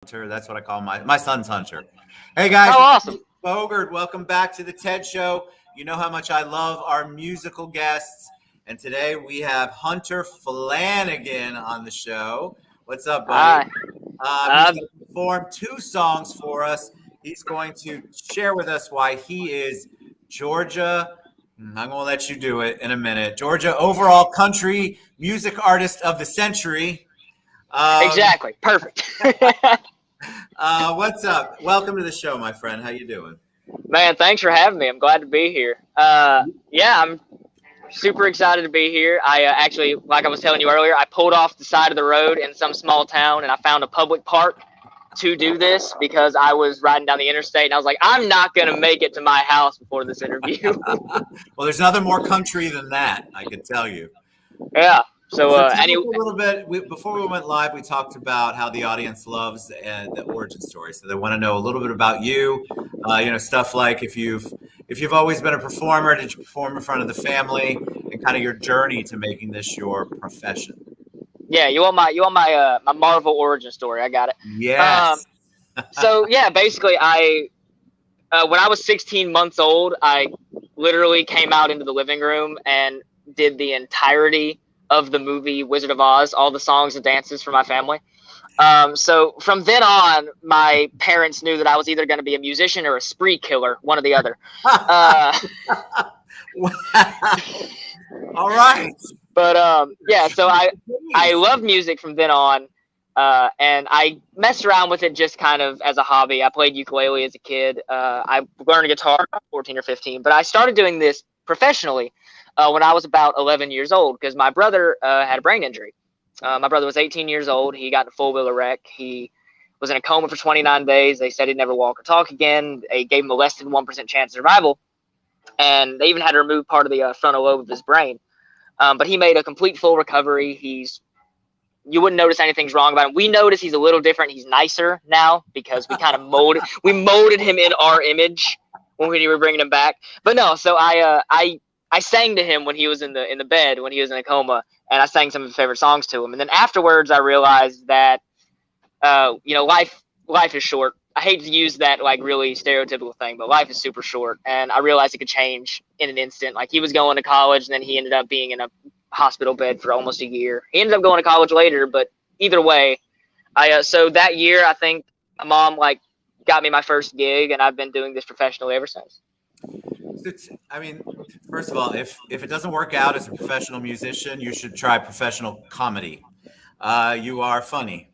Hunter. That's what I call my son's Hunter. Hey guys, Oh, awesome. Bogert, welcome back to the TED Show. You know how much I love our musical guests, and today we have Hunter Flanagan on the show. What's up, buddy? He's going to perform 2 songs for us. He's going to share with us why he is Georgia. I'm going to let you do it in a minute. Georgia overall country music artist of the century. Exactly. Perfect. What's up? Welcome to the show, my friend. How you doing? Man, thanks for having me. I'm glad to be here. Yeah, I'm super excited to be here. I actually, like I was telling you earlier, I pulled off the side of the road in some small town and I found a public park to do this because I was riding down the interstate and I was like, I'm not going to make it to my house before this interview. Well, there's nothing more country than that, I can tell you. Yeah. So anyway, a little bit before we went live, we talked about how the audience loves the origin story. So they want to know a little bit about you. Stuff like if you've always been a performer, did you perform in front of the family, and kind of your journey to making this your profession. Yeah, you want my Marvel origin story? I got it. Yes. So yeah, basically, when I was 16 months old, I literally came out into the living room and did the entirety of the movie Wizard of Oz, all the songs and dances for my family. So from then on, my parents knew that I was either going to be a musician or a spree killer, one or the other. All right. But yeah, so I loved music from then on, and I messed around with it just kind of as a hobby. I played ukulele as a kid. I learned guitar at 14 or 15, but I started doing this professionally when I was about 11 years old because my brother had a brain injury. My brother was 18 years old. He got in a four-wheeler wreck. He was in a coma for 29 days. They said he'd never walk or talk again. They gave him a less than 1% chance of survival, and they even had to remove part of the frontal lobe of his brain. But he made a complete full recovery. You wouldn't notice anything's wrong about him. We notice he's a little different. He's nicer now because we kind of molded him in our image when we were bringing him back. But no, so I sang to him when he was in the bed, when he was in a coma, and I sang some of his favorite songs to him. And then afterwards, I realized that, life is short. I hate to use that like really stereotypical thing, but life is super short. And I realized it could change in an instant. Like he was going to college and then he ended up being in a hospital bed for almost a year. He ended up going to college later, but either way, so that year, I think my mom got me my first gig and I've been doing this professionally ever since. First of all, if it doesn't work out as a professional musician, you should try professional comedy. You are funny.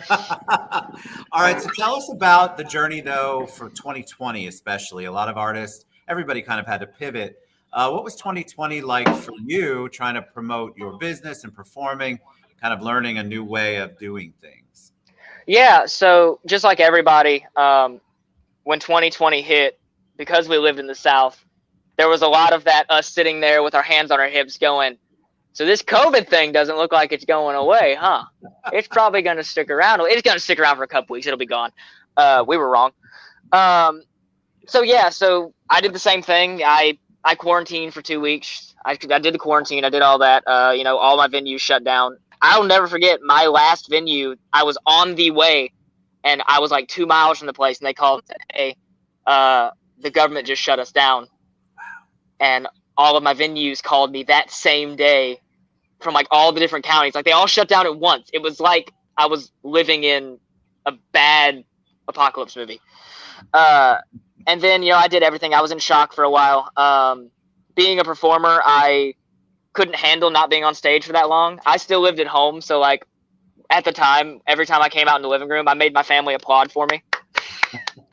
All right, so tell us about the journey, though, for 2020, especially. A lot of artists, everybody kind of had to pivot. What was 2020 like for you, trying to promote your business and performing, kind of learning a new way of doing things? Yeah, so just like everybody, when 2020 hit, because we lived in the South, there was a lot of that us sitting there with our hands on our hips going, so this COVID thing doesn't look like it's going away, huh? It's probably going to stick around. It's going to stick around for a couple weeks. It'll be gone. We were wrong. So I did the same thing. I quarantined for 2 weeks. I did the quarantine. I did all that. All my venues shut down. I'll never forget my last venue. I was on the way, and I was like 2 miles from the place, and they called and said, hey, the government just shut us down. And all of my venues called me that same day from like all the different counties. Like they all shut down at once. It was like I was living in a bad apocalypse movie. And then, I did everything. I was in shock for a while. Being a performer, I couldn't handle not being on stage for that long. I still lived at home. So like at the time, every time I came out in the living room, I made my family applaud for me.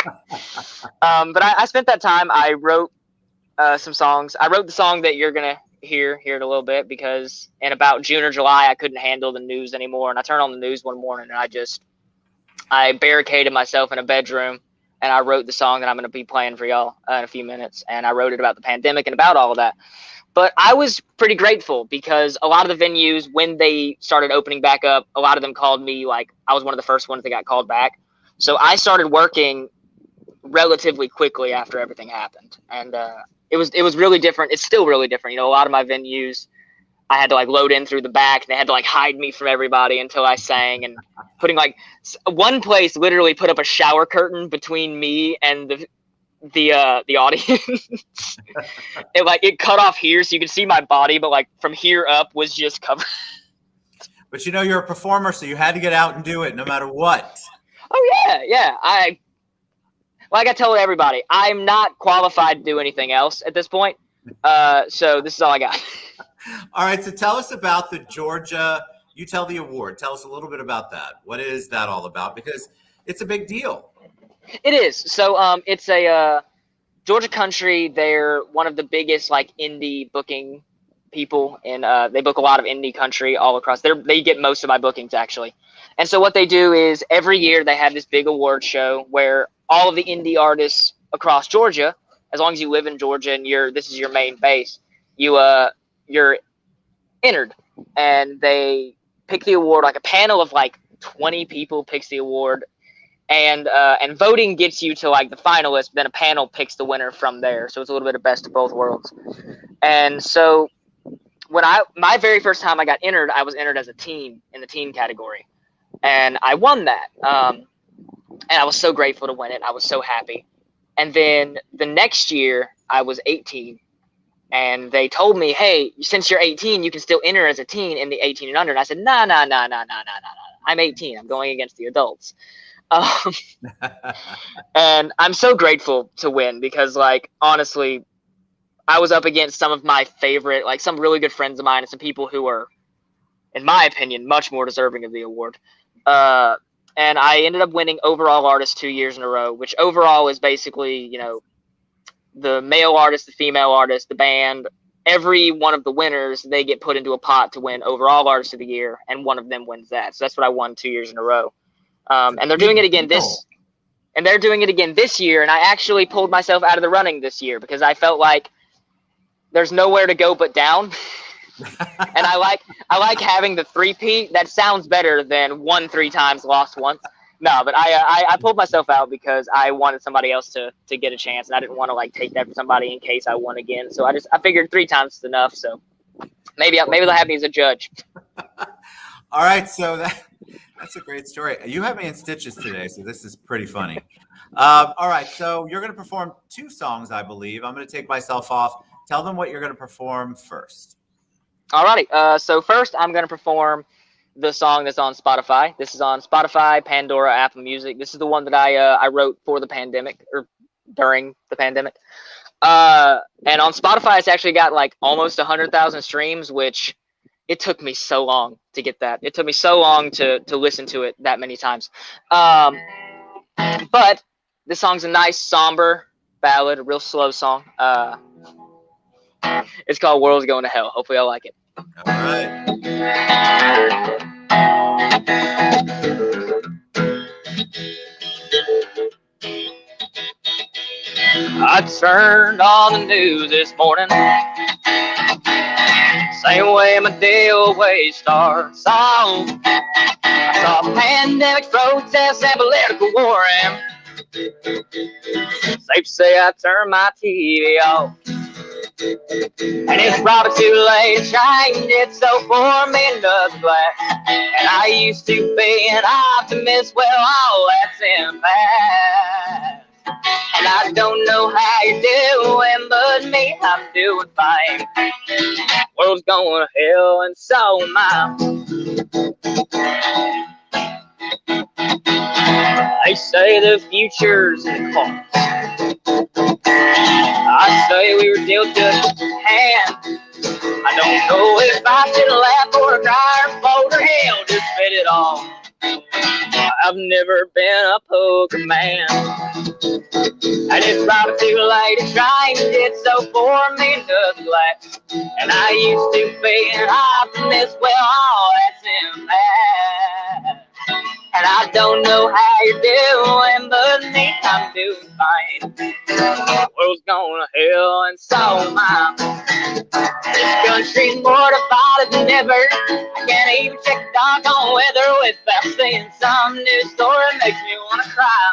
But I spent that time. I wrote some songs. I wrote the song that you're going to hear in a little bit because in about June or July, I couldn't handle the news anymore. And I turned on the news one morning and I barricaded myself in a bedroom and I wrote the song that I'm going to be playing for y'all in a few minutes. And I wrote it about the pandemic and about all of that. But I was pretty grateful because a lot of the venues, when they started opening back up, a lot of them called me. Like I was one of the first ones that got called back. So I started working relatively quickly after everything happened. And it was really different. It's still really different. A lot of my venues, I had to like load in through the back, and they had to like hide me from everybody until I sang. And putting like one place literally put up a shower curtain between me and the audience. it cut off here so you could see my body, but like from here up was just covered. But you know, you're a performer, so you had to get out and do it no matter what. Oh yeah. Like I told everybody, I'm not qualified to do anything else at this point. So this is all I got. All right, so tell us about the Georgia You Tell the Award. Tell us a little bit about that. What is that all about? Because it's a big deal. It is. So it's a Georgia Country. They're one of the biggest like indie booking people, and they book a lot of indie country all across. They get most of my bookings actually. And so what they do is every year they have this big award show where all of the indie artists across Georgia, as long as you live in Georgia and this is your main base, you're entered, and they pick the award. Like a panel of like 20 people picks the award, and voting gets you to like the finalists. Then a panel picks the winner from there. So it's a little bit of best of both worlds. And so when my very first time I got entered, I was entered as a teen in the teen category, and I won that. And I was so grateful to win it. I was so happy. And then the next year I was 18, and they told me, hey, since you're 18, you can still enter as a teen in the 18 and under. And I said, no. I'm 18. I'm going against the adults. And I'm so grateful to win because, like, honestly, I was up against some of my favorite, like some really good friends of mine and some people who are, in my opinion, much more deserving of the award. And I ended up winning overall artist 2 years in a row, which overall is basically, you know, the male artist, the female artist, the band, every one of the winners, they get put into a pot to win overall artist of the year, and one of them wins that. So that's what I won 2 years in a row. And they're doing it again this year. And I actually pulled myself out of the running this year because I felt like there's nowhere to go but down. And I like having the three-peat. That sounds better than won 3 times, lost once. No, but I pulled myself out because I wanted somebody else to get a chance, and I didn't want to like take that from somebody in case I won again. So I figured 3 times is enough. So maybe they'll have me as a judge. All right, so that's a great story. You have me in stitches today, so this is pretty funny. All right, so you're going to perform 2 songs, I believe. I'm going to take myself off. Tell them what you're going to perform first. Alrighty, so first I'm going to perform the song that's on Spotify. This is on Spotify, Pandora, Apple Music. This is the one that I wrote for the pandemic, or during the pandemic. And on Spotify, it's actually got like almost 100,000 streams, which it took me so long to get that. It took me so long to listen to it that many times. But this song's a nice, somber ballad, a real slow song. It's called World's Going to Hell. Hopefully I like it. All right. I turned on the news this morning, same way my day always starts off. I saw pandemic protests and political war, and safe to say I turned my TV off. And it's probably too late to change it, so pour me another glass. And I used to be an optimist, well, all that's in the past. And I don't know how you're doing, but me, I'm doing fine. World's going to hell, and so am I. They say the future's in the cards. I say we were dealt a hand. I don't know if I should laugh or cry or fold or hell, just fit it all. I've never been a poker man, and it's probably too late to change it, so pour me another glass. And I used to be an optimist, well, all that's in that. And I don't know how you're doing, but me, I'm doing fine. The world's going to hell, and so am I. This country's more divided than ever. I can't even check the doggone weather without seeing some news story makes me want to cry.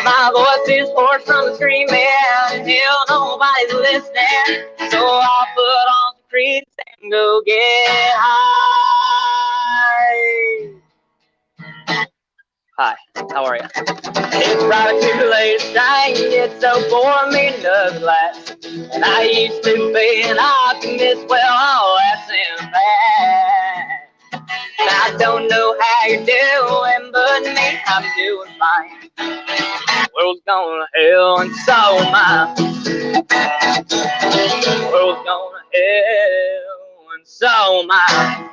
My voice is hoarse from the screaming, and hell, nobody's listening. So I'll put on some Creative go get high. Hi, how are you? It's probably too late to sing, it's so boring me does last. And I used to be an optimist, well, all that's in fact. I don't know how you're doing, but me, I'm doing fine. The world's going to hell, and so am I. The world's going to hell, and so am I.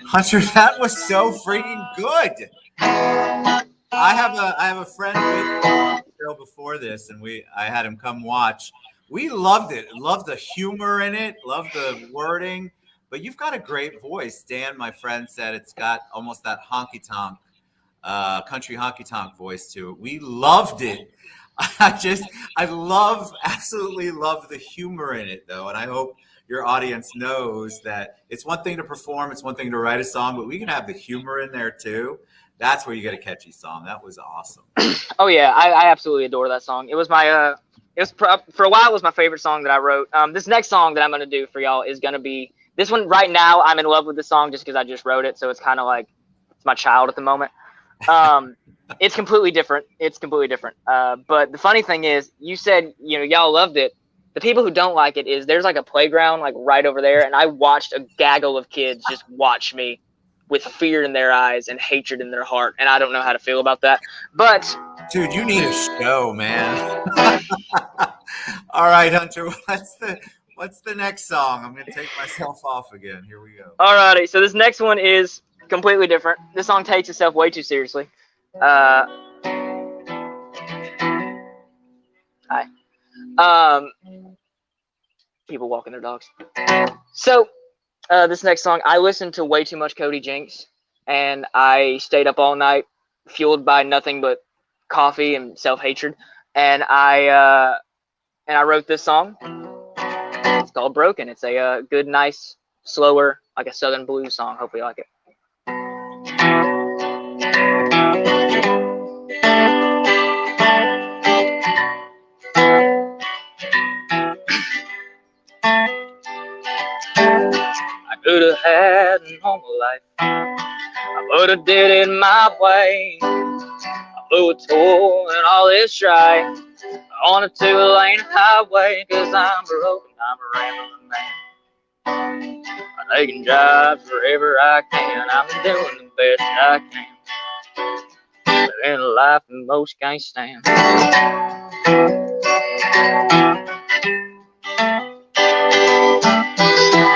Hunter, that was so freaking good. I have a friend with the show before this, and I had him come watch. We loved it. Loved the humor in it. Loved the wording. But you've got a great voice. Dan, my friend, said it's got almost that honky tonk, country honky tonk voice to it. We loved it. Absolutely love the humor in it, though, and I hope your audience knows that it's one thing to perform, it's one thing to write a song, but we can have the humor in there too. That's where you get a catchy song. That was awesome. Oh yeah, I absolutely adore that song. It was my for a while it was my favorite song that I wrote. This next song that I'm gonna do for y'all is gonna be this one. Right now I'm in love with this song just because I just wrote it, so it's kind of like it's my child at the moment. It's completely different. But the funny thing is, you said y'all loved it. The people who don't like it is there's like a playground like right over there, and I watched a gaggle of kids just watch me with fear in their eyes and hatred in their heart, and I don't know how to feel about that. But dude, you need a show, man. All right, Hunter, what's the next song? I'm gonna take myself off again. Here we go. Alrighty, so this next one is completely different. This song takes itself way too seriously. Hi. People walking their dogs. So this next song, I listened to way too much Cody Jinks, and I stayed up all night, fueled by nothing but coffee and self-hatred, and I wrote this song. It's called Broken. It's a good, nice, slower, like a Southern blues song. Hopefully you like it. I could have had a normal life. I would have did it my way. I blew a tour and all this strife on a two-lane highway, 'cause I'm broken, I'm a rambling man. I'm taking jobs wherever I can. I'm doing the best I can. Living a life that most can't stand.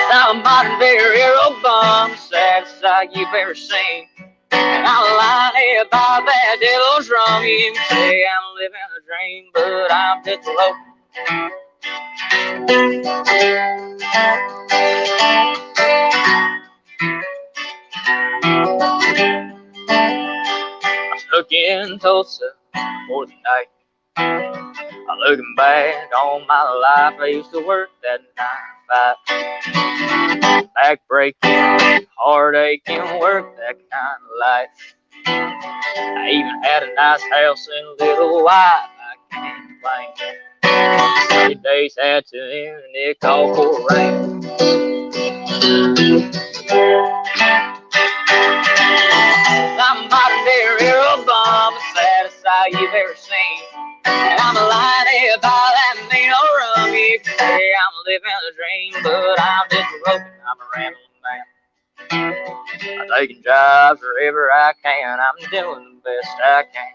Now I'm modern day railroad bum, saddest sight you've ever seen. And I'm lying about that devil's rum. You can say I'm living a dream, but I'm just broken. I'm stuck in Tulsa for the night. I'm looking back on my life. I used to work that 9 to 5. Back breaking, heart aching, work that kind of life. I even had a nice house and a little wife. I can't complain. 30 days had to end and it called for rain. I'm a modern day railroad bum, the saddest sight you've ever seen. And I'm a lying about that mean old rum. You can say I'm living a dream, but I'm just broken. I'm a rambling man. I'm taking jobs wherever I can. I'm doing the best I can.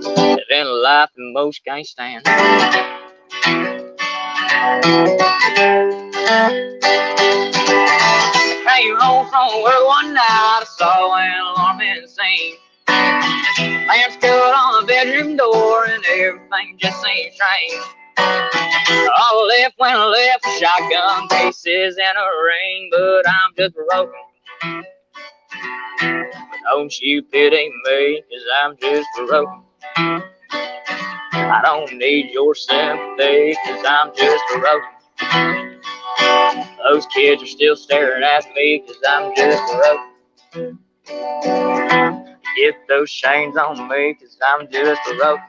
Living a life that most can't stand. I came home from work one night. I saw an alarming scene. Lamps cut on the bedroom door and everything just seemed strange. All left when I left, shotgun cases and a ring, but I'm just broken. But don't you pity me, 'cause I'm just broken. I don't need your sympathy, 'cause I'm just broken. Those kids are still staring at me, 'cause I'm just broken. Get those chains on me, 'cause I'm just broken.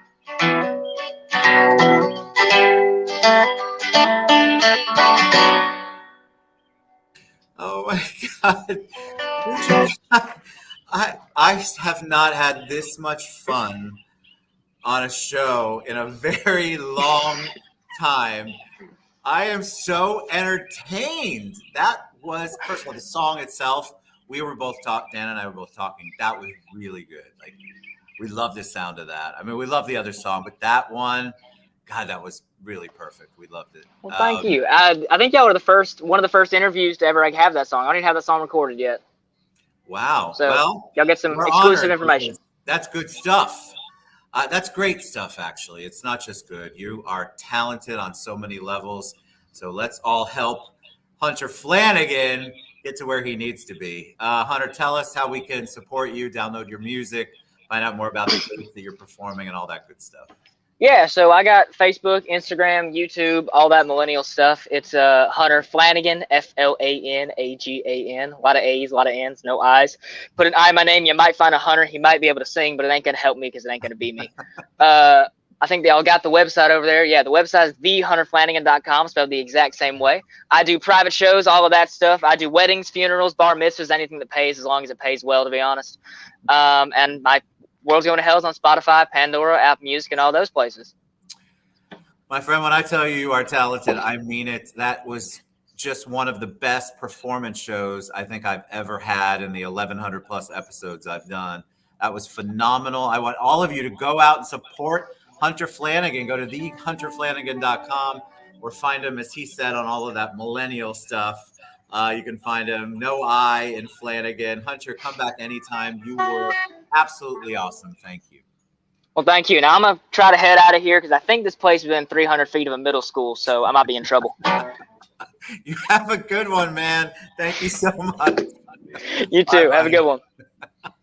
Oh my God. I have not had this much fun on a show in a very long time. I am so entertained. That was, first of all, the song itself. We were both Dan and I were both talking. That was really good. Like, we love the sound of that. I mean, we love the other song, but that one, God, that was really perfect. We loved it. Well, thank you. I think y'all were one of the first interviews to ever have that song. I don't even have that song recorded yet. Wow. So well, y'all get some exclusive information. That's good stuff. That's great stuff, actually. It's not just good. You are talented on so many levels. So let's all help Hunter Flanagan get to where he needs to be. Hunter, tell us how we can support you, download your music, find out more about the things that you're performing and all that good stuff. Yeah, so I got Facebook, Instagram, YouTube, all that millennial stuff. It's Hunter Flanagan, Flanagan. A lot of A's, a lot of N's, no I's. Put an I in my name, you might find a Hunter. He might be able to sing, but it ain't going to help me because it ain't going to be me. I think they all got the website over there. Yeah, the website is thehunterflanagan.com, spelled the exact same way. I do private shows, all of that stuff. I do weddings, funerals, bar mitzvahs, anything that pays, as long as it pays well, to be honest. And my World's Going to Hell's on Spotify, Pandora, Apple Music, and all those places. My friend, when I tell you you are talented, I mean it. That was just one of the best performance shows I think I've ever had in the 1,100 plus episodes I've done. That was phenomenal. I want all of you to go out and support Hunter Flanagan. Go to thehunterflanagan.com or find him, as he said, on all of that millennial stuff. You can find him, no I in Flanagan. Hunter, come back anytime. You were absolutely awesome. Thank you. Well, thank you. Now I'm going to try to head out of here because I think this place is within 300 feet of a middle school, so I might be in trouble. You have a good one, man. Thank you so much. You too. Bye-bye. Have a good one.